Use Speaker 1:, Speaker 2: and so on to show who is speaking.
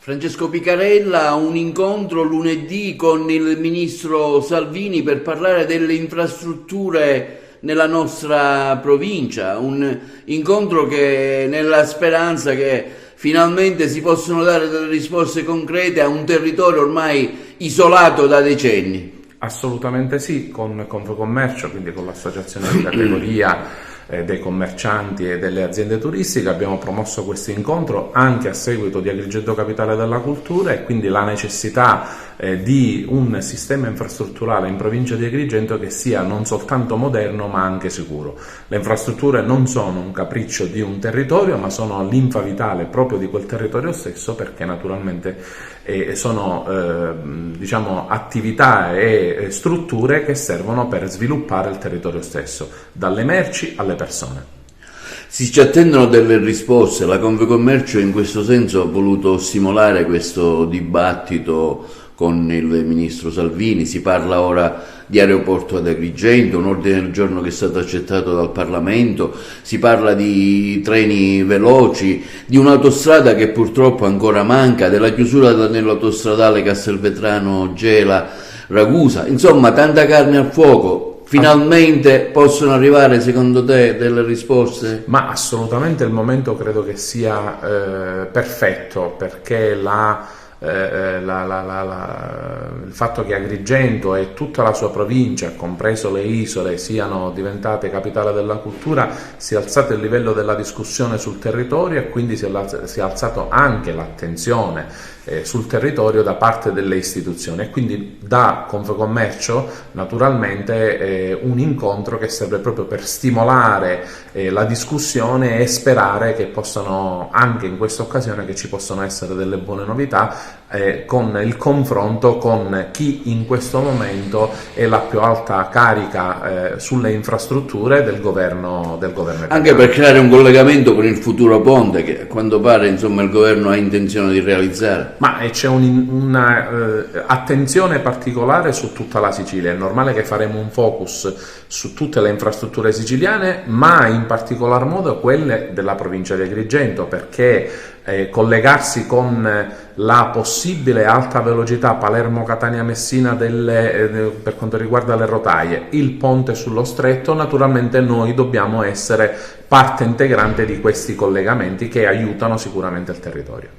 Speaker 1: Francesco Picarella, un incontro lunedì con il ministro Salvini per parlare delle infrastrutture nella nostra provincia, un incontro che nella speranza che finalmente si possano dare delle risposte concrete a un territorio ormai isolato da decenni.
Speaker 2: Assolutamente sì, con Confcommercio, quindi con l'associazione di categoria dei commercianti e delle aziende turistiche, abbiamo promosso questo incontro anche a seguito di Agrigento Capitale della Cultura e quindi la necessità di un sistema infrastrutturale in provincia di Agrigento che sia non soltanto moderno ma anche sicuro. Le infrastrutture non sono un capriccio di un territorio ma sono linfa vitale proprio di quel territorio stesso, perché naturalmente sono attività e strutture che servono per sviluppare il territorio stesso, dalle merci alle persone.
Speaker 1: Si ci attendono delle risposte. La Confcommercio in questo senso ha voluto stimolare questo dibattito con il ministro Salvini. Si parla ora di aeroporto ad Agrigento, un ordine del giorno che è stato accettato dal Parlamento, si parla di treni veloci, di un'autostrada che purtroppo ancora manca, della chiusura dell'autostradale Castelvetrano-Gela-Ragusa, insomma tanta carne al fuoco. Finalmente possono arrivare, secondo te, delle risposte?
Speaker 2: Ma assolutamente il momento credo che sia perfetto, perché il fatto che Agrigento e tutta la sua provincia, compreso le isole, siano diventate capitale della cultura, si è alzato il livello della discussione sul territorio e quindi si è alzato anche l'attenzione sul territorio da parte delle istituzioni, e quindi da Confcommercio naturalmente un incontro che serve proprio per stimolare la discussione e sperare che possano, anche in questa occasione, che ci possano essere delle buone novità con il confronto con chi in questo momento è la più alta carica sulle infrastrutture del governo italiano.
Speaker 1: Anche per creare un collegamento con il futuro ponte che a quanto pare il governo ha intenzione di realizzare.
Speaker 2: Ma c'è un'attenzione particolare su tutta la Sicilia. È normale che faremo un focus su tutte le infrastrutture siciliane, ma in particolar modo quelle della provincia di Agrigento, perché collegarsi con la possibile alta velocità Palermo-Catania-Messina per quanto riguarda le rotaie, il ponte sullo stretto, naturalmente noi dobbiamo essere parte integrante di questi collegamenti che aiutano sicuramente il territorio.